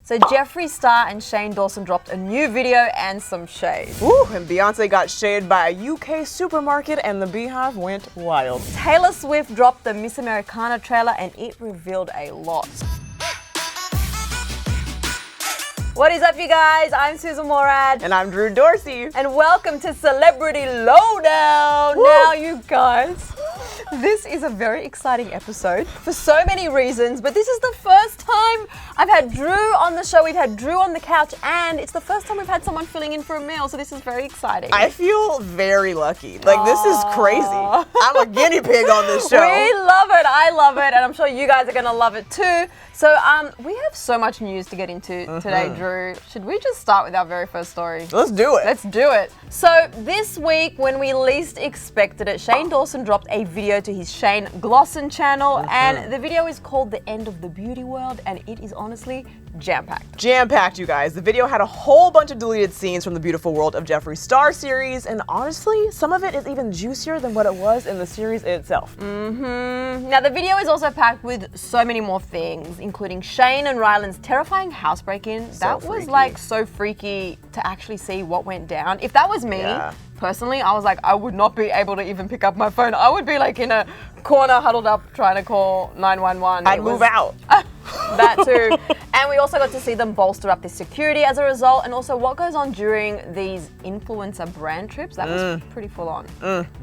So Jeffree Star and Shane Dawson dropped a new video and some shade. Woo, and Beyonce got shaded by a UK supermarket and the beehive went wild. Taylor Swift dropped the Miss Americana trailer and it revealed a lot. What is up, you guys? I'm Sussan Mourad. And I'm Dorsey. And welcome to Celebrity Lowdown. Woo. Now, you guys, this is a very exciting episode for so many reasons, but this is the first time I've had Drew on the show. We've had Drew on the couch, and it's the first time we've had someone filling in for a meal, so this is very exciting. I feel very lucky. Like, this is crazy. I'm a guinea pig on this show. We love it. I love it, and I'm sure you guys are going to love it too. So, we have so much news to get into today, Drew. Should we just start with our very first story? Let's do it. Let's do it. So, this week, when we least expected it, Shane Dawson dropped a video to his Shane Glosson channel, and the video is called The End of the Beauty World, and it is honestly jam-packed. Jam-packed, you guys. The video had a whole bunch of deleted scenes from the Beautiful World of Jeffree Star series, and honestly, some of it is even juicier than what it was in the series itself. Now, the video is also packed with so many more things, including Shane and Ryland's terrifying housebreaking. That was like so freaky to actually see what went down. If that was me, personally, I was like, I would not be able to even pick up my phone. I would be like in a corner huddled up trying to call 911. I'd move out. That too. And we also got to see them bolster up the security as a result, and also what goes on during these influencer brand trips. That was pretty full on.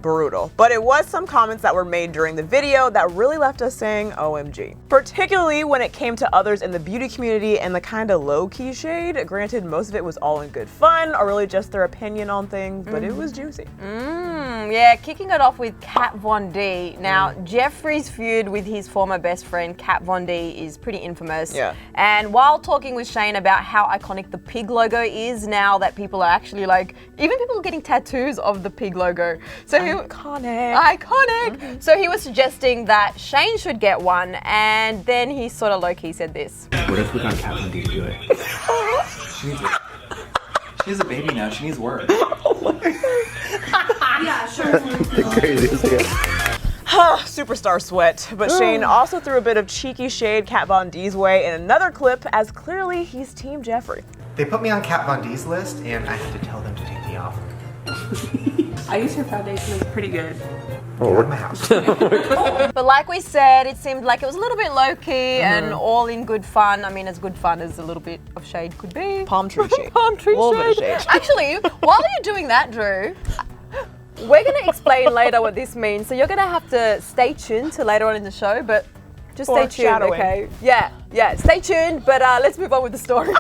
Brutal. But it was some comments that were made during the video that really left us saying OMG. Particularly when it came to others in the beauty community and the kind of low-key shade. Granted, most of it was all in good fun or really just their opinion on things, but it was juicy. Yeah, kicking it off with Kat Von D. Now, Jeffree's feud with his former best friend Kat Von D is pretty infamous. Yeah. And while talking with Shane about how iconic the pig logo is now that people are actually like, even people are getting tattoos of the pig logo. So Iconic! So he was suggesting that Shane should get one, and then he sort of low-key said this. What if we got Kat Von D to do it? She has a baby now. She needs work. Yeah, sure. Crazy. Superstar sweat. But Shane also threw a bit of cheeky shade Kat Von D's way in another clip, as clearly he's Team Jeffree. They put me on Kat Von D's list, and I had to tell them to take me off. I use her foundation, it's pretty good. Get out of my house. But like we said, it seemed like it was a little bit low-key and all in good fun. I mean, as good fun as a little bit of shade could be. Palm tree shade. Palm tree A little bit of shade. shade. Actually, while you're doing that, Drew, we're going to explain later what this means. So you're going to have to stay tuned to later on in the show, but just stay tuned, Foreshadowing. okay? Yeah, stay tuned, but let's move on with the story.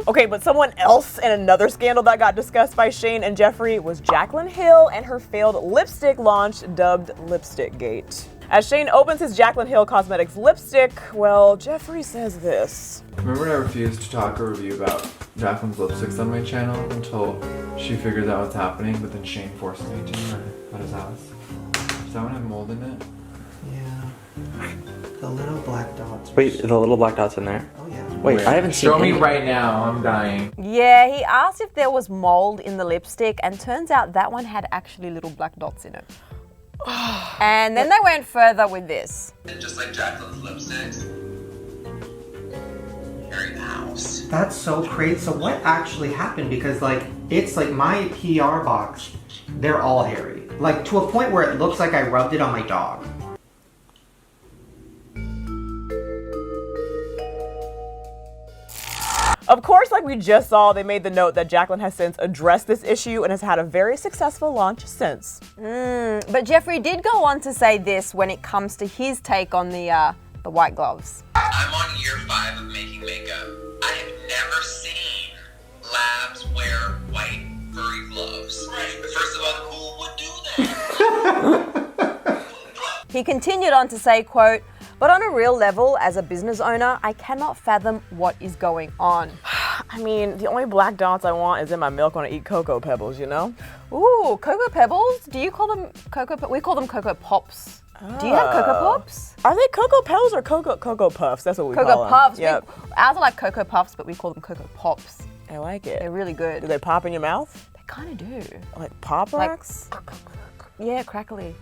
Okay, but someone else in another scandal that got discussed by Shane and Jeffree was Jaclyn Hill and her failed lipstick launch dubbed Lipstick Gate. As Shane opens his Jaclyn Hill Cosmetics lipstick, well, Jeffree says this. Remember when I refused to talk or review about Jaclyn's lipsticks on my channel until she figures out what's happening, but then Shane forced me to at his house? Does that one have mold in it? Yeah. The little black dots. Wait, the little black dots in there? Oh, yeah. Wait, I haven't seen Show me any. right now, I'm dying. Yeah, he asked if there was mold in the lipstick, and turns out that one had actually little black dots in it. And then they went further with this. Just like Jaclyn's lipsticks. Here in the house. That's so crazy. So what actually happened? Because like, it's like my PR box, they're all hairy. Like to a point where it looks like I rubbed it on my dog. Of course, like we just saw, they made the note that Jaclyn has since addressed this issue and has had a very successful launch since. But Jeffree did go on to say this when it comes to his take on the white gloves. I'm on year 5 of making makeup. I have never seen labs wear white furry gloves. First of all, who would do that? He continued on to say, quote, "But on a real level, as a business owner, I cannot fathom what is going on." I mean, the only black dots I want is in my milk when I eat Cocoa Pebbles, you know? Ooh, Cocoa Pebbles? Do you call them we call them Cocoa Pops. Do you have Cocoa Pops? Are they Cocoa Pebbles or Cocoa Puffs? That's what we call Cocoa them. Puffs. Yep. Ours are like Cocoa Puffs, but we call them Cocoa Pops. I like it. They're really good. Do they pop in your mouth? They kind of do. Like Pop Rocks? Yeah, crackly.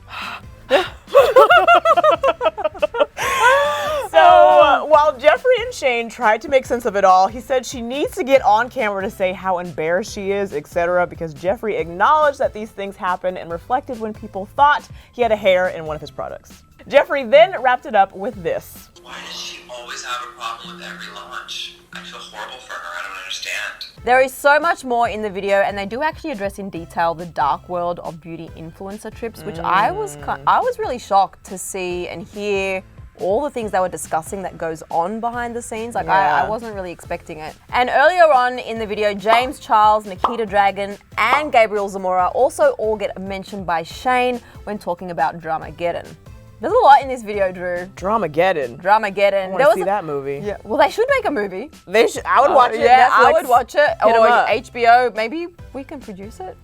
So while Jeffree Shane tried to make sense of it all. He said she needs to get on camera to say how embarrassed she is, etc., because Jeffree acknowledged that these things happened and reflected when people thought he had a hair in one of his products. Jeffree then wrapped it up with this. Why does she always have a problem with every launch? I feel horrible for her. I don't understand. There is so much more in the video, and they do actually address in detail the dark world of beauty influencer trips, which I was really shocked to see and hear all the things they were discussing that goes on behind the scenes. Like, I wasn't really expecting it. And earlier on in the video, James Charles, Nikita Dragon, and Gabriel Zamora also all get mentioned by Shane when talking about Dramageddon. There's a lot in this video, Drew. Dramageddon. Dramageddon. I want to see that movie. Yeah. Well, they should make a movie. They should. I would watch it. Yeah, Netflix. I would watch it. Hit 'em Or up. HBO. Maybe we can produce it.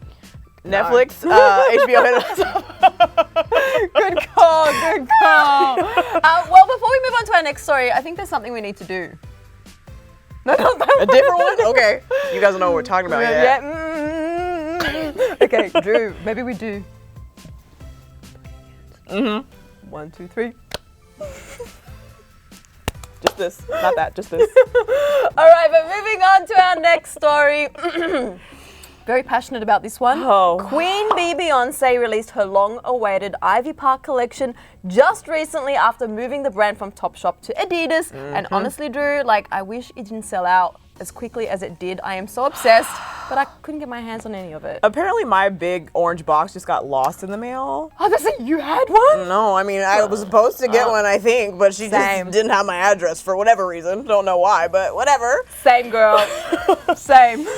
Netflix, HBO, hit us up. Good call, good call. Well, before we move on to our next story, I think there's something we need to do. No, not that A different one? Okay. You guys don't know what we're talking about yet. Yeah. Okay, Drew, maybe we do. 1, 2, 3. Just this. Not that, just this. All right, but moving on to our next story. Very passionate about this one. Oh. Queen Bee Beyonce released her long-awaited Ivy Park collection just recently after moving the brand from Topshop to Adidas. And honestly, Drew, like, I wish it didn't sell out as quickly as it did. I am so obsessed, but I couldn't get my hands on any of it. Apparently my big orange box just got lost in the mail. Oh, that's it. You had one? No, I mean, I was supposed to get one, I think, but she just didn't have my address for whatever reason. Don't know why, but whatever. Same, girl. Same.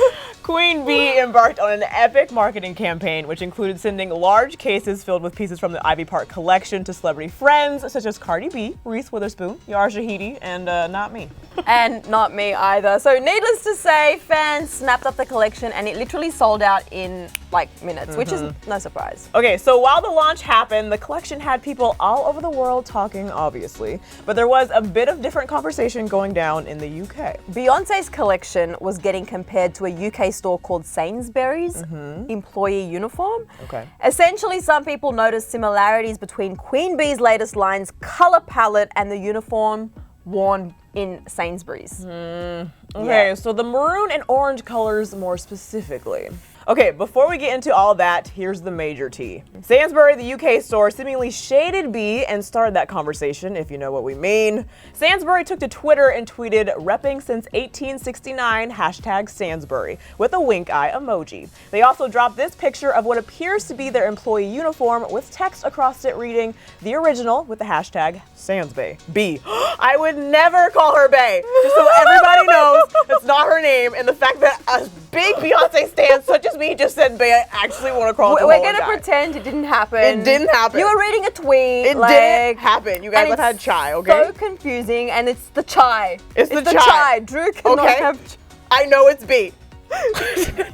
Queen Bee embarked on an epic marketing campaign, which included sending large cases filled with pieces from the Ivy Park collection to celebrity friends such as Cardi B, Reese Witherspoon, Yara Shahidi, and not me. And not me either. So needless to say, fans snapped up the collection and it literally sold out in like minutes, which is no surprise. Okay, so while the launch happened, the collection had people all over the world talking, obviously, but there was a bit of different conversation going down in the UK. Beyonce's collection was getting compared to a UK store called Sainsbury's employee uniform. Okay. Essentially, some people noticed similarities between Queen Bee's latest line's color palette and the uniform worn in Sainsbury's. Okay, so the maroon and orange colors more specifically. Okay, before we get into all that, here's the major tea. Sainsbury, the UK store, seemingly shaded Bee and started that conversation, if you know what we mean. Sainsbury took to Twitter and tweeted, "Repping since 1869, hashtag Sainsbury," with a wink eye emoji. They also dropped this picture of what appears to be their employee uniform with text across it reading, "The original," with the hashtag Sansbay. Bee. I would never call her Bay, just so everybody knows that's not her name, and the fact that a big Beyonce stan such as me just said Bay, I actually want to crawl to We're gonna pretend it didn't happen. It didn't happen. You were reading a tweet. It didn't happen. You guys have had chai, okay? So confusing, and it's the chai. It's the chai. Drew cannot have. I know it's B.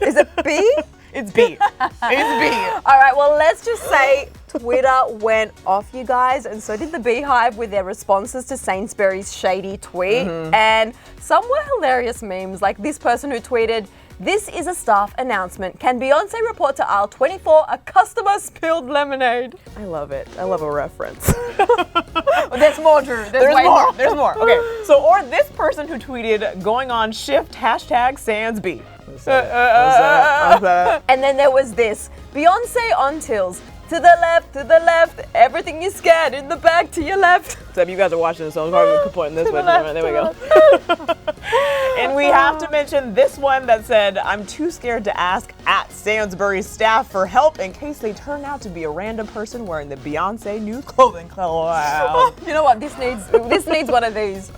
Is it B? It's B. It's B. All right. Well, let's just say Twitter went off, you guys, and so did the Beehive with their responses to Sainsbury's shady tweet. And some were hilarious memes, like this person who tweeted, "This is a staff announcement. Can Beyonce report to aisle 24? A customer spilled lemonade." I love it. I love a reference. There's more, Drew. There's more. There's more. Okay. So, or this person who tweeted, "Going on shift, hashtag Sans B." And then there was this, Beyonce on tills. To the left, everything you scared in the back to your left. Except you guys are watching this, so I'm probably pointing this way. There we go. And we have to mention this one that said, "I'm too scared to ask at Sainsbury's staff for help in case they turn out to be a random person wearing the Beyonce new clothing color." You know what? This needs one of these.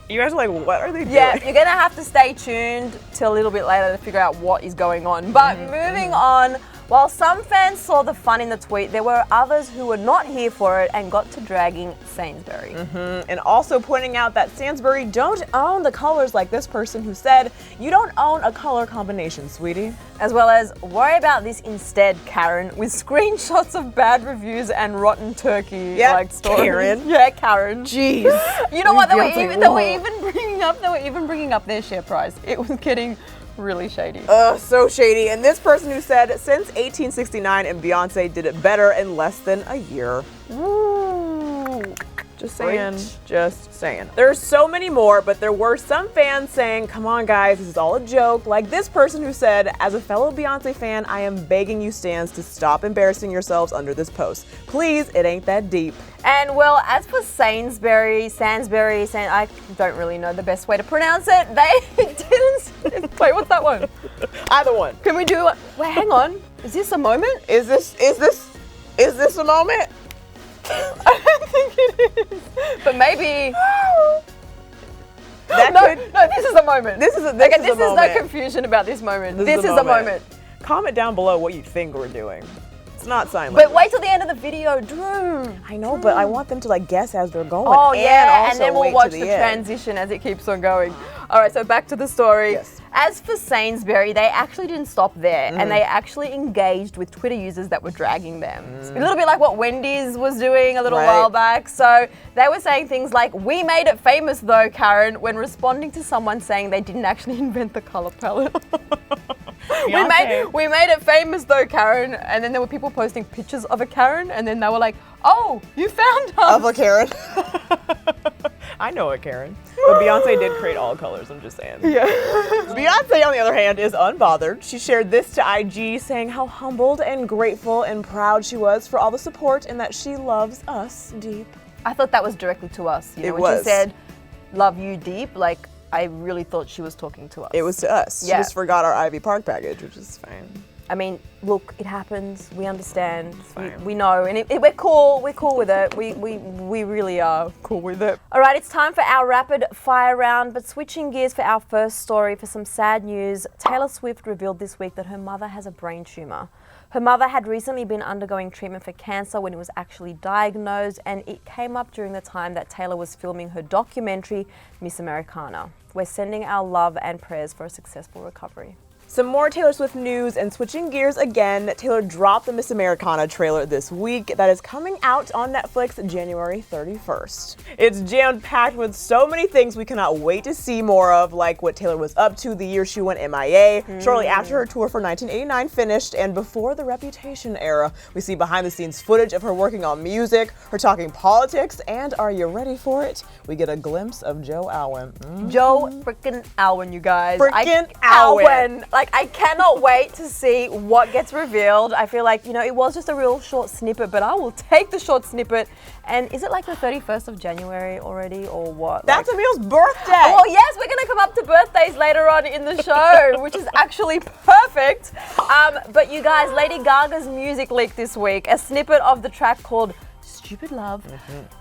You guys are like, what are they doing? Yeah, you're gonna have to stay tuned till a little bit later to figure out what is going on. But moving on, while some fans saw the fun in the tweet, there were others who were not here for it and got to dragging Sainsbury. And also pointing out that Sainsbury don't own the colors like this person who said, "You don't own a color combination, sweetie." As well as, "Worry about this instead, Karen," with screenshots of bad reviews and rotten turkey stories. Karen. Yeah, Karen. Jeez. You know what? They were Beyonce, even bringing up their share price. It was getting really shady. So shady. And this person who said, "Since 1869 and Beyonce did it better in less than a year." Ooh. Just saying. Just saying. There's so many more, but there were some fans saying, come on guys, this is all a joke. Like this person who said, as a fellow Beyonce fan, I am begging you stans to stop embarrassing yourselves under this post. Please, it ain't that deep. And well, as for Sainsbury, I don't really know the best way to pronounce it. They didn't. Wait, what's that one? Either one. Can we do it? Wait, hang on. Is this a moment? Is this a moment? I don't think it is. But maybe. No, this is a moment. This is no confusion about this moment. This is a moment. Comment down below what you think we're doing. It's not sign But language. wait till the end of the video, Drew. I know, but I want them to like guess as they're going. Oh yeah, and also then we'll wait watch to the end. transition as it keeps on going. All right, so back to the story. Yes. As for Sainsbury, they actually didn't stop there, and they actually engaged with Twitter users that were dragging them. It's a little bit like what Wendy's was doing a little while back. So they were saying things like, "We made it famous though, Karen," when responding to someone saying they didn't actually invent the color palette. We made it famous though, Karen. And then there were people posting pictures of a Karen, and then they were like, "Oh, you found us." Of a Karen. I know a Karen. But Beyonce did create all colors, I'm just saying. Yeah. Beyonce, on the other hand, is unbothered. She shared this to IG saying how humbled and grateful and proud she was for all the support and that she loves us deep. I thought that was directly to us. You know, It when was. she said, "Love you deep," like I really thought she was talking to us. It was to us. Yeah. She just forgot our Ivy Park package, which is fine. I mean, look, it happens. We understand. fine. We know, and we're cool. We're cool with it. We really are cool with it. All right, it's time for our rapid fire round. But switching gears for our first story, for some sad news, Taylor Swift revealed this week that her mother has a brain tumor. Her mother had recently been undergoing treatment for cancer when it was actually diagnosed, and it came up during the time that Taylor was filming her documentary, Miss Americana. We're sending our love and prayers for a successful recovery. Some more Taylor Swift news, and switching gears again, Taylor dropped the Miss Americana trailer this week that is coming out on Netflix January 31st. It's jam-packed with so many things we cannot wait to see more of, like what Taylor was up to the year she went MIA, shortly after her tour for 1989 finished, and before the Reputation era. We see behind-the-scenes footage of her working on music, her talking politics, and are you ready for it? We get a glimpse of Joe Alwyn. Joe frickin' Alwyn, you guys. Frickin' Alwyn. Like, I cannot wait to see what gets revealed. I feel like, you know, it was just a real short snippet, but I will take the short snippet. And is it like the 31st of January already, or what? That's Emil's birthday! Well, yes, we're gonna come up to birthdays later on in the show, which is actually perfect. But you guys, Lady Gaga's music leaked this week. A snippet of the track called Stupid Love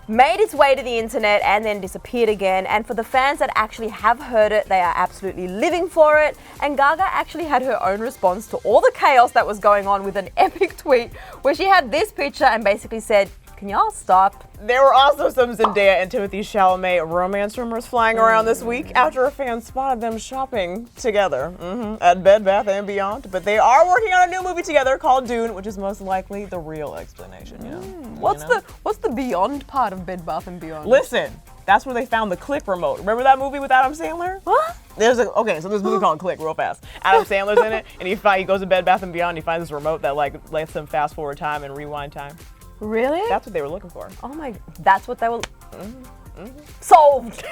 made its way to the internet and then disappeared again. And for the fans that actually have heard it, they are absolutely living for it. And Gaga actually had her own response to all the chaos that was going on with an epic tweet where she had this picture and basically said, "Can y'all stop?" There were also some Zendaya and Timothée Chalamet romance rumors flying around this week after a fan spotted them shopping together at Bed Bath & Beyond. But they are working on a new movie together called Dune, which is most likely the real explanation. You know? What's the Beyond part of Bed Bath & Beyond? Listen, that's where they found the Click remote. Remember that movie with Adam Sandler? What? There's this movie called Click, real fast. Adam Sandler's in it, and he goes to Bed Bath & Beyond. He finds this remote that like lets him fast forward time and rewind time. Really? That's what they were looking for. Oh my, that's what they were. Solved.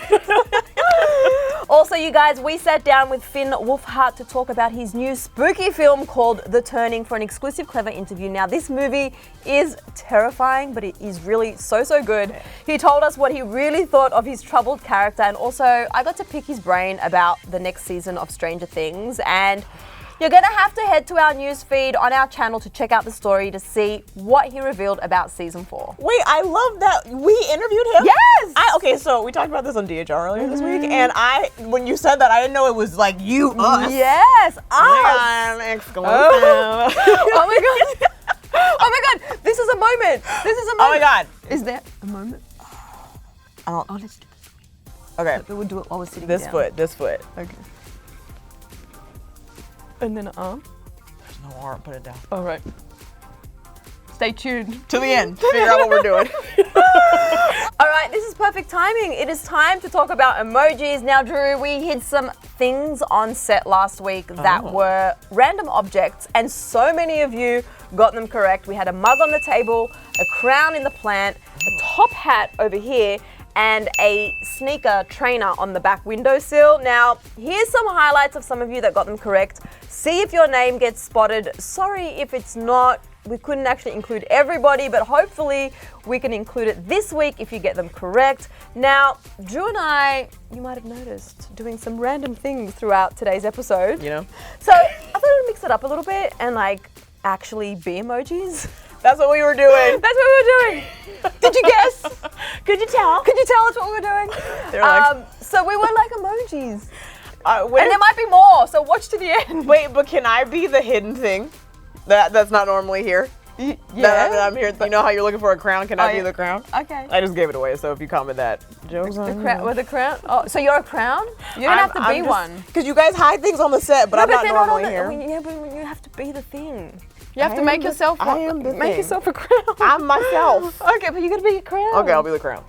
Also, you guys, we sat down with Finn Wolfhard to talk about his new spooky film called The Turning for an exclusive Clevver interview. Now, this movie is terrifying, but it is really so good. He told us what he really thought of his troubled character, and also I got to pick his brain about the next season of Stranger Things. And you're going to have to head to our news feed on our channel to check out the story to see what he revealed about season 4. Wait, I love that we interviewed him. Yes! Okay, so we talked about this on DHR earlier this week, and when you said that, I didn't know it was like you, us. Yes, us. Exclusive. Oh my god. Oh my god. This is a moment. Oh my god. Is there a moment? Oh, Let's do this. okay. We would do it while we're sitting down. This foot. Okay. And then an arm. There's no arm, put it down. All right. Stay tuned. To the end. Figure out what we're doing. All right, this is perfect timing. It is time to talk about emojis. Now, Drew, we hid some things on set last week that were random objects, and so many of you got them correct. We had a mug on the table, a crown in the plant, a top hat over here, and a sneaker trainer on the back windowsill. Now, here's some highlights of some of you that got them correct. See if your name gets spotted. Sorry if it's not. We couldn't actually include everybody, but hopefully we can include it this week if you get them correct. Now, Drew and I, you might have noticed, doing some random things throughout today's episode. You know? So I thought we'd mix it up a little bit and like actually be emojis. That's what we were doing. That's what we were doing. Did you guess? Could you tell? Could you tell us what we were doing? They're like, so we were like emojis. and there might be more, so watch to the end. Wait, but can I be the hidden thing that's not normally here? Yeah. That I'm here. You know how you're looking for a crown? Can I be yeah. the crown? Okay. I just gave it away, so if you comment that, jokes on you. With a crown? Oh, so you're a crown? You don't have to be one. Because you guys hide things on the set, but I'm not they're normally on here. Yeah, but you have to be the thing. You have to I make am the- yourself. I am the make thing. yourself a crown. I'm myself. Okay, but you gotta be a crown. Okay, I'll be the crown.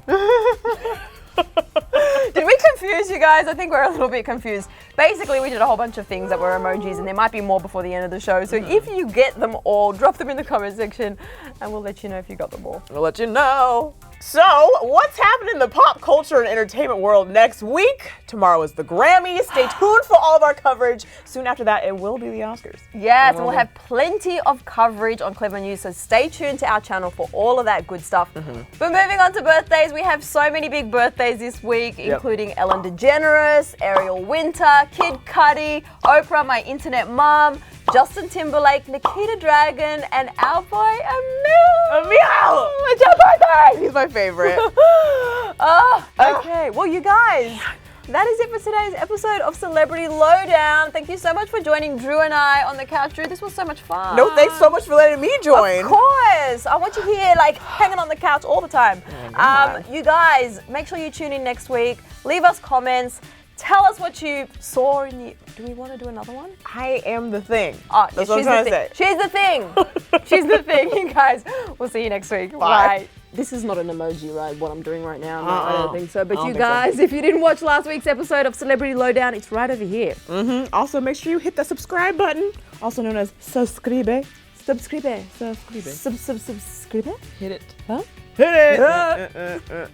Did we confuse you guys? I think we're a little bit confused. Basically, we did a whole bunch of things that were emojis, and there might be more before the end of the show. So if you get them all, drop them in the comment section, and we'll let you know if you got them all. We'll let you know. So, what's happening in the pop culture and entertainment world next week? Tomorrow is the Grammys. Stay tuned for all of our coverage. Soon after that, it will be the Oscars. Yes, we'll have plenty of coverage on Clevver News, so stay tuned to our channel for all of that good stuff. But moving on to birthdays, we have so many big birthdays this week, including Ellen DeGeneres, Ariel Winter, Kid Cudi, Oprah, my internet mom, Justin Timberlake, Nikita Dragon, and our boy Emil. Emil! It's your birthday! He's my favorite. Okay, well, you guys, that is it for today's episode of Celebrity Lowdown. Thank you so much for joining Drew and I on the couch. Drew, this was so much fun. No, thanks so much for letting me join. Of course. I want you here, like, hanging on the couch all the time. You guys, make sure you tune in next week. Leave us comments. Tell us what you saw in the... Do we want to do another one? I am the thing. Oh, That's what I'm trying to say. She's the thing. She's the thing, you guys. We'll see you next week. Bye. This is not an emoji, right? What I'm doing right now. No, I don't think so. But I you don't think guys, if you didn't watch last week's episode of Celebrity Lowdown, it's right over here. Also, make sure you hit the subscribe button, also known as subscribe. Subscribe. Subscribe. Subscribe. Hit it. Huh? Hit it!